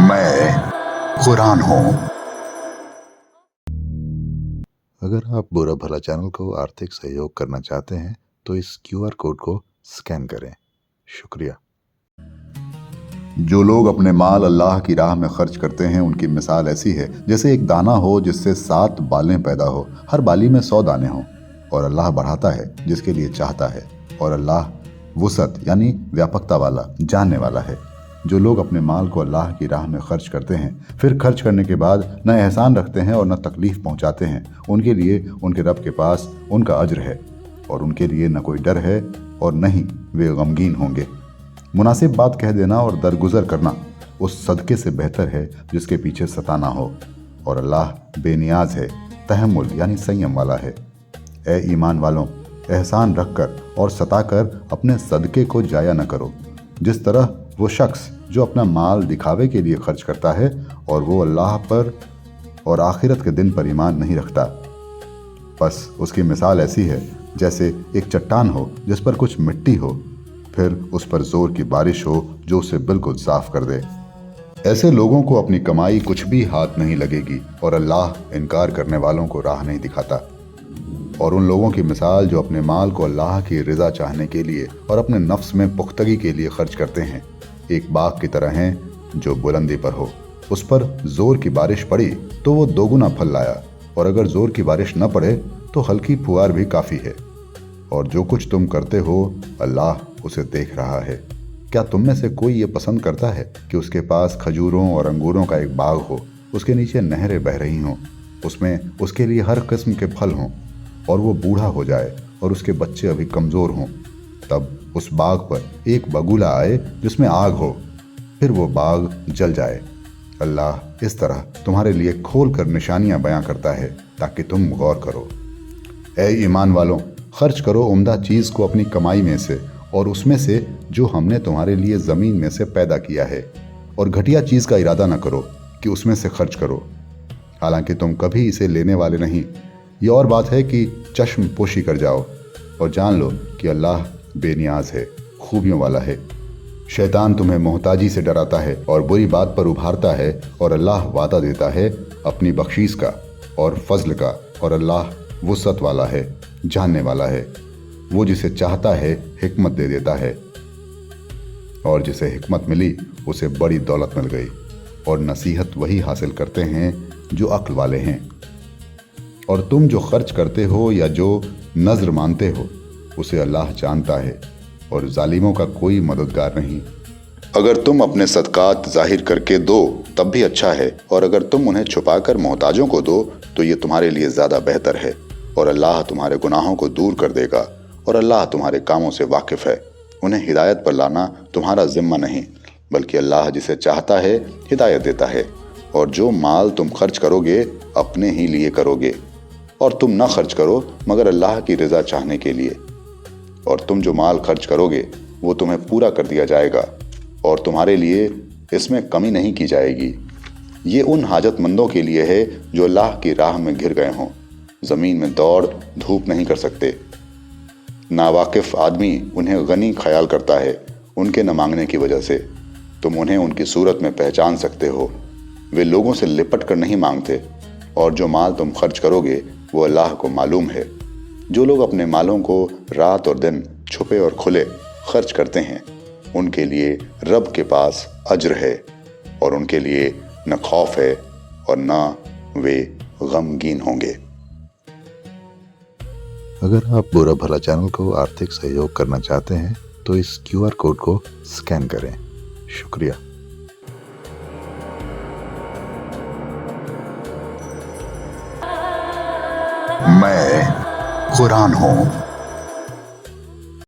मैं कुरान हूँ। अगर आप बुरा भला चैनल को आर्थिक सहयोग करना चाहते हैं तो इस क्यूआर कोड को स्कैन करें। शुक्रिया। जो लोग अपने माल अल्लाह की राह में खर्च करते हैं उनकी मिसाल ऐसी है जैसे एक दाना हो जिससे 7 बालें पैदा हो, हर बाली में 100 दाने हों। और अल्लाह बढ़ाता है जिसके लिए चाहता है, और अल्लाह वुसअत यानी व्यापकता वाला, जानने वाला है। जो लोग अपने माल को अल्लाह की राह में खर्च करते हैं, फिर खर्च करने के बाद न एहसान रखते हैं और न तकलीफ पहुंचाते हैं, उनके लिए उनके रब के पास उनका अज्र है, और उनके लिए न कोई डर है और न ही वे गमगीन होंगे। मुनासिब बात कह देना और दरगुजर करना उस सदके से बेहतर है जिसके पीछे सताना हो, और अल्लाह बेनियाज है, तहम्मुल यानी संयम वाला है। ए ईमान वालों, एहसान रखकर और सताकर अपने सदके को जाया न करो। जिस तरह वो शख्स जो अपना माल दिखावे के लिए खर्च करता है और वो अल्लाह पर और आखिरत के दिन पर ईमान नहीं रखता, बस उसकी मिसाल ऐसी है जैसे एक चट्टान हो जिस पर कुछ मिट्टी हो, फिर उस पर जोर की बारिश हो जो उसे बिल्कुल साफ कर दे। ऐसे लोगों को अपनी कमाई कुछ भी हाथ नहीं लगेगी, और अल्लाह इनकार करने वालों को राह नहीं दिखाता। और उन लोगों की मिसाल जो अपने माल को अल्लाह की रज़ा चाहने के लिए और अपने नफ्स में पुख्तगी के लिए खर्च करते हैं, एक बाग की तरह हैं जो बुलंदी पर हो। उस पर जोर की बारिश पड़ी तो वो दोगुना फल लाया, और अगर जोर की बारिश न पड़े तो हल्की फुहार भी काफ़ी है। और जो कुछ तुम करते हो अल्लाह उसे देख रहा है। क्या तुम में से कोई ये पसंद करता है कि उसके पास खजूरों और अंगूरों का एक बाग हो, उसके नीचे नहरें बह रही हों, उसमें उसके लिए हर किस्म के फल हों, और वो बूढ़ा हो जाए और उसके बच्चे अभी कमज़ोर हों, तब उस बाग पर एक बगुला आए जिसमें आग हो, फिर वो बाग जल जाए। अल्लाह इस तरह तुम्हारे लिए खोल कर निशानियां बयां करता है ताकि तुम गौर करो। ए ईमान वालों, खर्च करो उम्दा चीज़ को अपनी कमाई में से, और उसमें से जो हमने तुम्हारे लिए ज़मीन में से पैदा किया है, और घटिया चीज़ का इरादा न करो कि उसमें से खर्च करो, हालांकि तुम कभी इसे लेने वाले नहीं। ये और बात है कि चश्म पोशी कर जाओ और जान लो कि अल्लाह बेनियाज है, खूबियों वाला है। शैतान तुम्हें मोहताजी से डराता है और बुरी बात पर उभारता है, और अल्लाह वादा देता है अपनी बख्शीश का और फजल का, और अल्लाह वुसअत वाला है, जानने वाला है। वो जिसे चाहता है हिकमत दे देता है, और जिसे हिकमत मिली उसे बड़ी दौलत मिल गई। और नसीहत वही हासिल करते हैं जो अक्ल वाले हैं। और तुम जो खर्च करते हो या जो नज़र मानते हो उसे अल्लाह जानता है, और जालिमों का कोई मददगार नहीं। अगर तुम अपने सदकात जाहिर करके दो तब भी अच्छा है, और अगर तुम उन्हें छुपाकर मोहताजों को दो तो ये तुम्हारे लिए ज़्यादा बेहतर है, और अल्लाह तुम्हारे गुनाहों को दूर कर देगा, और अल्लाह तुम्हारे कामों से वाकिफ़ है। उन्हें हिदायत पर लाना तुम्हारा जिम्मा नहीं, बल्कि अल्लाह जिसे चाहता है हिदायत देता है। और जो माल तुम खर्च करोगे अपने ही लिए करोगे, और तुम न खर्च करो मगर अल्लाह की रज़ा चाहने के लिए। और तुम जो माल खर्च करोगे वो तुम्हें पूरा कर दिया जाएगा, और तुम्हारे लिए इसमें कमी नहीं की जाएगी। ये उन हाजतमंदों के लिए है जो अल्लाह की राह में घिर गए हों, ज़मीन में दौड़ धूप नहीं कर सकते। नावाकिफ़ आदमी उन्हें गनी ख्याल करता है उनके न मांगने की वजह से। तुम उन्हें उनकी सूरत में पहचान सकते हो, वे लोगों से लिपट कर नहीं मांगते। और जो माल तुम खर्च करोगे वो अल्लाह को मालूम है। जो लोग अपने मालों को रात और दिन छुपे और खुले खर्च करते हैं उनके लिए रब के पास अज्र है, और उनके लिए न खौफ है और न वे गमगीन होंगे। अगर आप बुरा भला चैनल को आर्थिक सहयोग करना चाहते हैं तो इस क्यूआर कोड को स्कैन करें। शुक्रिया। मैं कुरान हूँ।